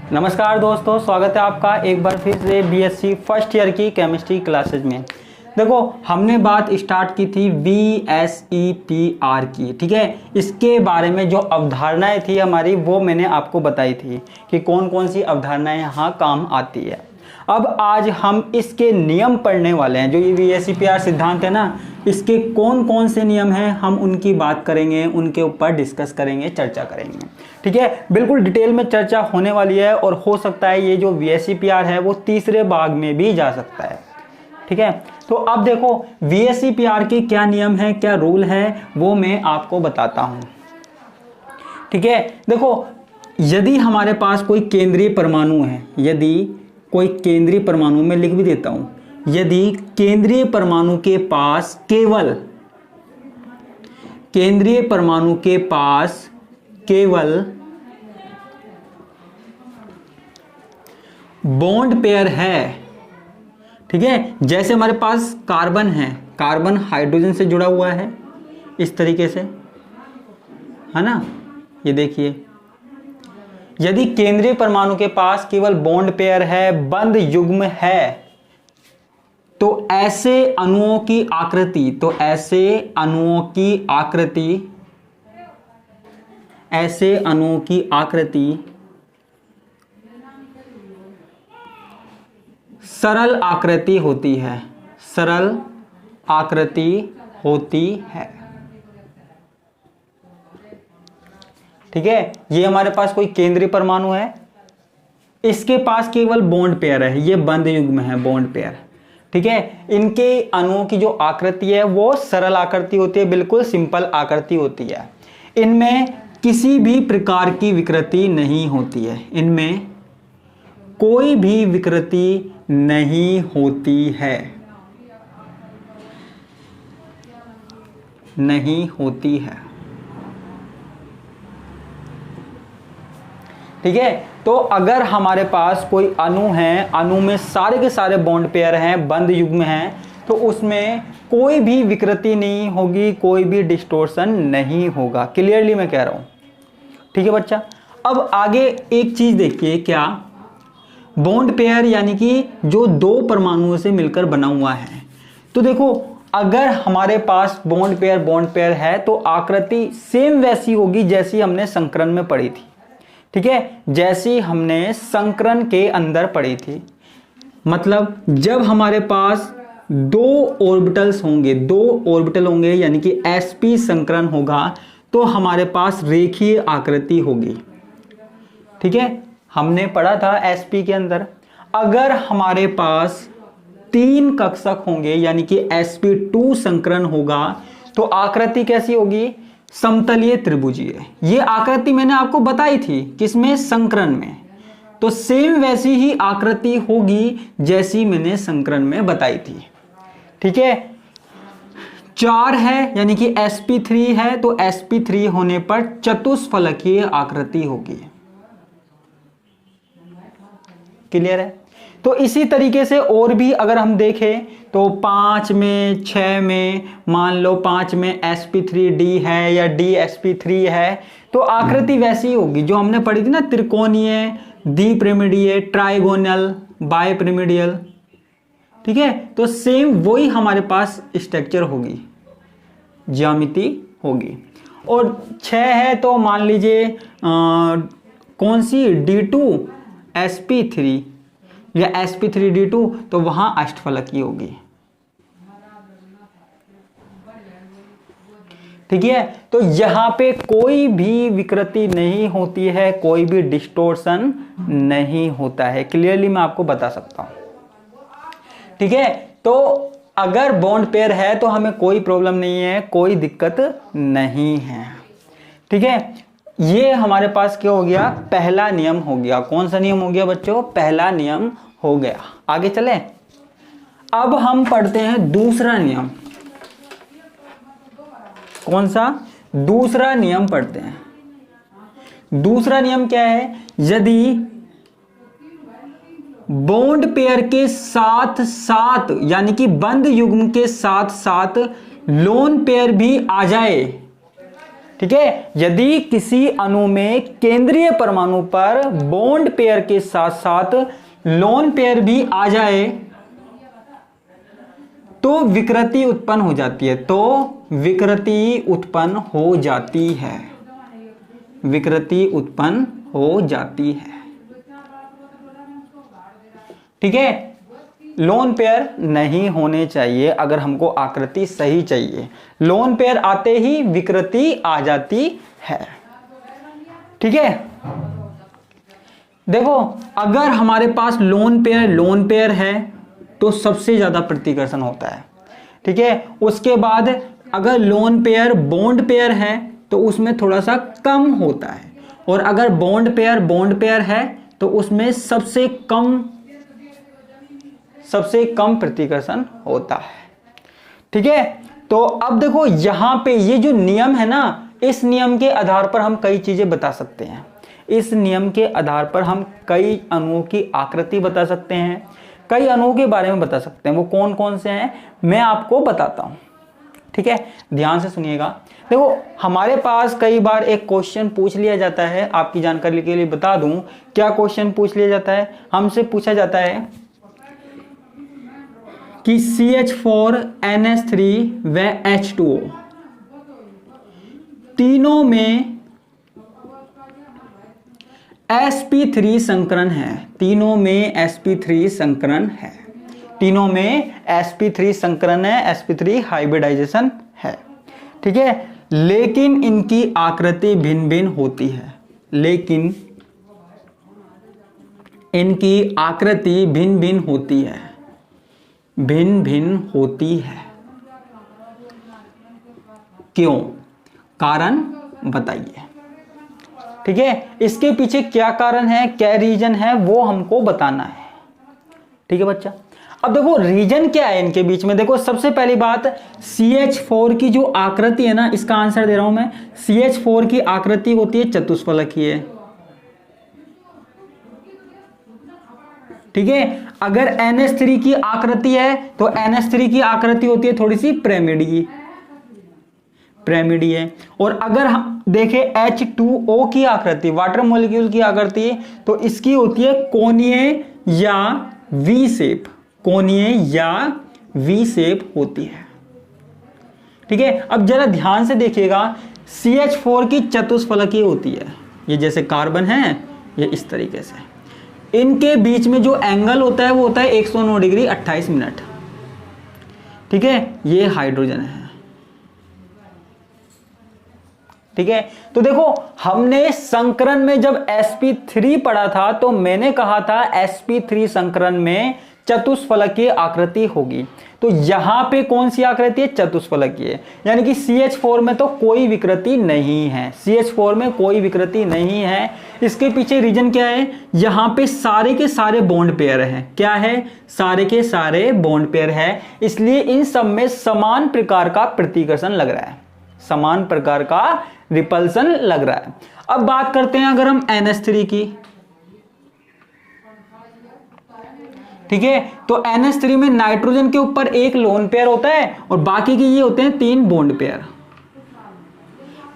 नमस्कार दोस्तों, स्वागत है आपका एक बार फिर से बीएससी फर्स्ट ईयर की केमिस्ट्री क्लासेज में। देखो, हमने बात स्टार्ट की थी VSEPR की, ठीक है। इसके बारे में जो अवधारणाएं थी हमारी वो मैंने आपको बताई थी कि कौन कौन सी अवधारणाएं यहाँ काम आती है। अब आज हम इसके नियम पढ़ने वाले हैं। जो ये VSEPR सिद्धांत है ना, इसके कौन कौन से नियम हैं हम उनकी बात करेंगे, उनके ऊपर डिस्कस करेंगे, चर्चा करेंगे, ठीक है। बिल्कुल डिटेल में चर्चा होने वाली है और हो सकता है ये जो VSEPR है वो तीसरे भाग में भी जा सकता है, ठीक है। तो अब देखो VSEPR के क्या नियम है, क्या रूल है, वो मैं आपको बताता हूं, ठीक है। देखो, यदि हमारे पास कोई केंद्रीय परमाणु है, यदि कोई केंद्रीय परमाणु में लिख भी देता हूं, यदि केंद्रीय परमाणु के पास केवल बॉन्ड पेयर है, ठीक है। जैसे हमारे पास कार्बन है, कार्बन हाइड्रोजन से जुड़ा हुआ है इस तरीके से, है ना। ये देखिए, यदि केंद्रीय परमाणु के पास केवल बॉन्ड पेयर है, बंद युग्म है, तो ऐसे अणुओं की आकृति सरल आकृति होती है, ठीक है। ये हमारे पास कोई केंद्रीय परमाणु है, इसके पास केवल बॉन्ड पेयर है, ये बंद युग्म है, बॉन्ड पेयर, ठीक है। इनके अणुओं की जो आकृति है वो सरल आकृति होती है, बिल्कुल सिंपल आकृति होती है। इनमें किसी भी प्रकार की विकृति नहीं होती है, इनमें कोई भी विकृति नहीं होती है, ठीक है। तो अगर हमारे पास कोई अणु है, अणु में सारे के सारे बॉन्ड पेयर हैं, बंद युग्म हैं, तो उसमें कोई भी विकृति नहीं होगी, कोई भी डिस्टोर्शन नहीं होगा। क्लियरली मैं कह रहा हूं, ठीक है बच्चा। अब आगे एक चीज देखिए, क्या बॉन्ड पेयर यानी कि जो दो परमाणुओं से मिलकर बना हुआ है। तो देखो, अगर हमारे पास बॉन्ड पेयर है तो आकृति सेम वैसी होगी जैसी हमने संकरण में पढ़ी थी, ठीक है, जैसी हमने संकरण के अंदर पढ़ी थी। मतलब जब हमारे पास दो ऑर्बिटल होंगे यानी कि sp संकरण होगा, तो हमारे पास रेखीय आकृति होगी, ठीक है। हमने पढ़ा था sp के अंदर। अगर हमारे पास 3 कक्षक होंगे यानी कि sp2 संकरण होगा, तो आकृति कैसी होगी? समतलीय त्रिभुजीय। ये आकृति मैंने आपको बताई थी किसमें? संकरण में। तो सेम वैसी ही आकृति होगी जैसी मैंने संकरण में बताई थी, ठीक है। 4 है यानी कि sp3 है, तो sp3 होने पर चतुष्फलकीय आकृति होगी। क्लियर है? तो इसी तरीके से और भी अगर हम देखें तो 5 में, 6 में, मान लो 5 में sp3d है या dsp3 है, तो आकृति वैसी होगी जो हमने पढ़ी थी ना, त्रिकोणीय, द्विपिरामिडीय, ट्राइगोनल, बाइपिरामिडियल, ठीक है। तो सेम वही हमारे पास स्ट्रक्चर होगी, ज्यामिति होगी। और 6 है तो मान लीजिए कौन सी, d2sp3 या sp3d2, तो वहां अष्टफलकीय होगी, ठीक है। तो यहां पे कोई भी विकृति नहीं होती है, कोई भी डिस्टोर्शन नहीं होता है। क्लियरली मैं आपको बता सकता हूं, ठीक है। तो अगर बॉन्ड पेयर है तो हमें कोई प्रॉब्लम नहीं है, कोई दिक्कत नहीं है, ठीक है। ये हमारे पास क्या हो गया? पहला नियम हो गया। कौन सा नियम हो गया बच्चों? पहला नियम हो गया। आगे चले, अब हम पढ़ते हैं दूसरा नियम। कौन सा? दूसरा नियम पढ़ते हैं। दूसरा नियम क्या है? यदि बॉन्ड पेयर के साथ साथ यानी कि बंद युग्म के साथ साथ लोन पेयर भी आ जाए, ठीक है, यदि किसी अणु में केंद्रीय परमाणु पर बॉन्ड पेयर के साथ साथ लोन पेयर भी आ जाए तो विकृति उत्पन्न हो जाती है, तो विकृति उत्पन्न हो जाती है, विकृति उत्पन्न हो जाती है। ठीक है, लोन पेयर नहीं होने चाहिए अगर हमको आकृति सही चाहिए। लोन पेयर आते ही विकृति आ जाती है। ठीक है, देखो अगर हमारे पास लोन पेयर है तो सबसे ज्यादा प्रतिकर्षण होता है। ठीक है, उसके बाद अगर लोन पेयर बॉन्ड पेयर है तो उसमें थोड़ा सा कम होता है, और अगर बॉन्ड पेयर है तो उसमें सबसे कम प्रतिकर्षण होता है। ठीक है, तो अब देखो यहां पे ये जो नियम है ना, इस नियम के आधार पर हम कई चीजें बता सकते हैं। इस नियम के आधार पर हम कई अणुओं की आकृति बता सकते हैं, कई अणुओं के बारे में बता सकते हैं। वो कौन कौन से हैं मैं आपको बताता हूं। ठीक है, ध्यान से सुनिएगा। देखो हमारे पास कई बार एक क्वेश्चन पूछ लिया जाता है, आपकी जानकारी के लिए बता दूं क्या क्वेश्चन पूछ लिया जाता है। हमसे पूछा जाता है कि CH4 NH3 व H2O तीनों में sp3 संकरण है, तीनों में sp3 संकरण है, तीनों में sp3 संकरण है, sp3 हाइब्रिडाइजेशन है। ठीक है, लेकिन इनकी आकृति भिन्न भिन्न होती है, लेकिन इनकी आकृति भिन्न भिन्न होती है, भिन्न भिन्न होती है। क्यों, कारण बताइए। ठीक है, इसके पीछे क्या कारण है, क्या रीजन है, वो हमको बताना है। ठीक है बच्चा, अब देखो रीजन क्या है इनके बीच में। देखो सबसे पहली बात, CH4 की जो आकृति है ना, इसका आंसर दे रहा हूं मैं। CH4 की आकृति होती है चतुष्फलकीय। ठीक है, अगर NH3 की आकृति है तो NH3 की आकृति होती है थोड़ी सी पिरामिडीय। और अगर हम देखें H2O की आकृति, वाटर मॉलिक्यूल की आकृति, तो इसकी होती है कोणीय या वी शेप, कोणीय या वी शेप होती है। ठीक है, अब जरा ध्यान से देखिएगा, CH4 की चतुष्फलकीय होती है, ये जैसे कार्बन है, ये इस तरीके से। इनके बीच में जो एंगल होता है वो होता है 109 डिग्री 28 मिनट। ठीक है, ये हाइड्रोजन है। ठीक है, तो देखो हमने संकरण में जब sp3 पढ़ा था तो मैंने कहा था sp3 संकरण में चतुष्फलकीय आकृति होगी। तो यहां पे कौन सी आकृति है, चतुष्फलकीय, यानी कि CH4 में तो कोई विकृति नहीं है, CH4 में कोई विकृति नहीं है। इसके पीछे रीजन क्या है, यहां पे सारे के सारे बॉन्ड पेयर हैं। क्या है, सारे के सारे बॉन्ड पेयर है, इसलिए इन सब में समान प्रकार का प्रतिकर्षण लग रहा है, समान प्रकार का रिपल्सन लग रहा है। अब बात करते हैं अगर हम NH3 की। ठीक है, तो NH3 में नाइट्रोजन के ऊपर एक लोन पेयर होता है और बाकी के ये होते हैं 3 बॉन्ड पेयर।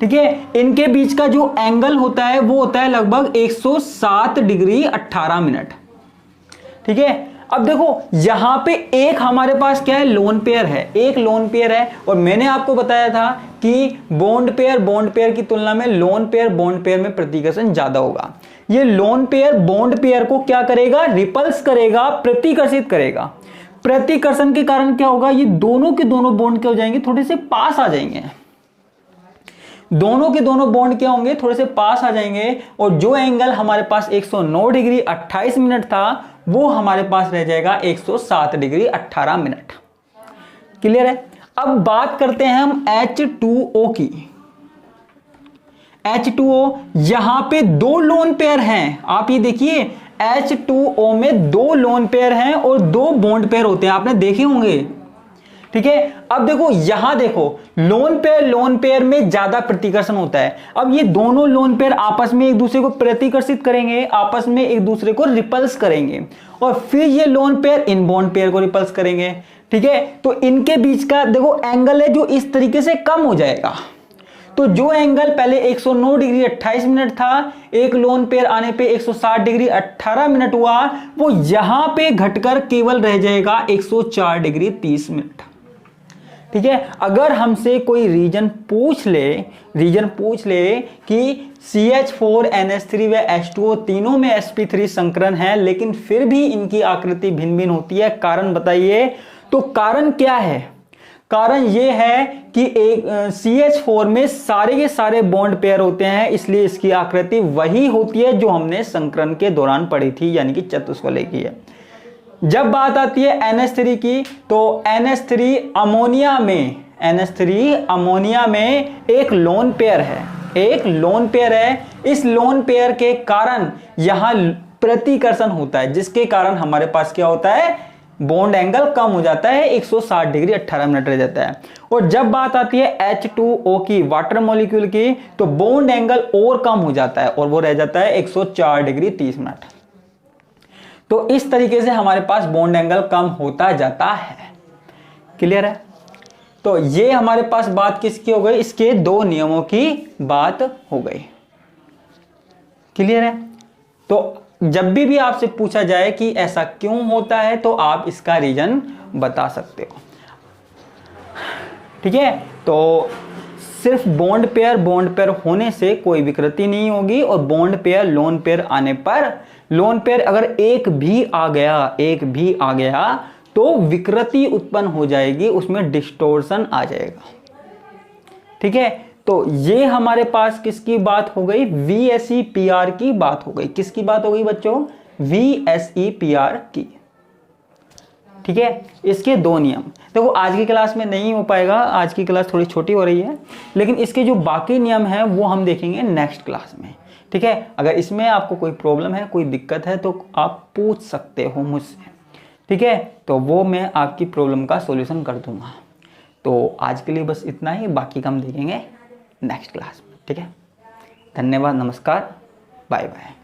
ठीक है, इनके बीच का जो एंगल होता है वो होता है लगभग 107 डिग्री 18 मिनट। ठीक है, अब देखो यहां पे एक हमारे पास क्या है, लोन पेयर है, एक लोन पेयर है। और मैंने आपको बताया था कि बॉन्ड पेयर की तुलना में लोन पेयर बॉन्ड पेयर में प्रतिकर्षण ज्यादा होगा। ये लोन पेयर बॉन्ड पेयर को क्या करेगा, रिपल्स करेगा, प्रतिकर्षित करेगा। प्रतिकर्षण के कारण क्या होगा, ये दोनों के दोनों बॉन्ड क्या हो जाएंगे, थोड़े से पास आ जाएंगे। दोनों के दोनों बॉन्ड क्या होंगे, थोड़े से पास आ जाएंगे। और जो एंगल हमारे पास 109 डिग्री 28 मिनट था वो हमारे पास रह जाएगा 107 डिग्री 18 मिनट। क्लियर है। अब बात करते हैं हम H2O की। H2O यहां पे 2 लोन पेयर हैं, आप ये देखिए H2O में 2 लोन पेयर हैं और 2 बॉन्ड पेयर होते हैं, आपने देखे होंगे। ठीक है, अब देखो यहां देखो लोन पेयर में ज्यादा प्रतिकर्षण होता है। अब ये दोनों लोन पेयर आपस में एक दूसरे को प्रतिकर्षित करेंगे, आपस में एक दूसरे को रिपल्स करेंगे और फिर ये lone pair in bond pair को रिपल्स करेंगे। ठीक है, तो इनके बीच का देखो एंगल है जो इस तरीके से कम हो जाएगा। तो जो एंगल पहले 109 डिग्री 28 मिनट था, एक लोन पेयर आने पे 160 डिग्री 18 मिनट हुआ, वो यहां पे घटकर केवल रह जाएगा 104 डिग्री 30 मिनट। ठीक है, अगर हमसे कोई रीजन पूछ ले कि CH4NH3 व H2O तीनों में sp3 संकरण है, लेकिन फिर भी इनकी आकृति भिन्न भिन्न होती है, कारण बताइए। तो कारण क्या है? कारण ये है कि एक CH4 में सारे के सारे बॉन्ड पेयर होते हैं, इसलिए इसकी आकृति वही होती है जो हमने संकरण के दौरान पढ़ी थी, यानी कि चतुष्फलक की है। जब बात आती है NH3 की, तो NH3 अमोनिया में एक लोन पेयर है, इस लोन पेयर के कारण यहां प्रतिकर्षण होता है, जिसके कारण हमारे पास क्या होता है, बॉन्ड एंगल कम हो जाता है, 160 डिग्री 18 मिनट रह जाता है। और जब बात आती है H2O की, वाटर मॉलिक्यूल की, तो बॉन्ड एंगल और कम हो जाता है और वो रह जाता है 104 डिग्री 30 मिनट। तो इस तरीके से हमारे पास बॉन्ड एंगल कम होता जाता है। क्लियर है? तो ये हमारे पास बात किसकी हो गई, इसके दो नियमों की बात हो गई। क्लियर है? तो जब भी आपसे पूछा जाए कि ऐसा क्यों होता है, तो आप इसका रीजन बता सकते हो। ठीक है, तो सिर्फ बॉन्ड पेयर होने से कोई विकृति नहीं होगी, और बॉन्ड पेयर लोन पेयर आने पर, लोन पेयर अगर एक भी आ गया तो विकृति उत्पन्न हो जाएगी, उसमें डिस्टोर्शन आ जाएगा। ठीक है, तो ये हमारे पास किसकी बात हो गई, VSEPR की बात हो गई। किसकी बात हो गई बच्चों, VSEPR की। ठीक है, इसके दो नियम देखो, आज की क्लास में नहीं हो पाएगा, आज की क्लास थोड़ी छोटी हो रही है, लेकिन इसके जो बाकी नियम हैं वो हम देखेंगे नेक्स्ट क्लास में। ठीक है, अगर इसमें आपको कोई प्रॉब्लम है, कोई दिक्कत है, तो आप पूछ सकते हो मुझसे। ठीक है, तो वो मैं आपकी प्रॉब्लम का सॉल्यूशन कर दूंगा। तो आज के लिए बस इतना ही, बाकी का हम देखेंगे नेक्स्ट क्लास में। ठीक है, धन्यवाद, नमस्कार, बाय बाय।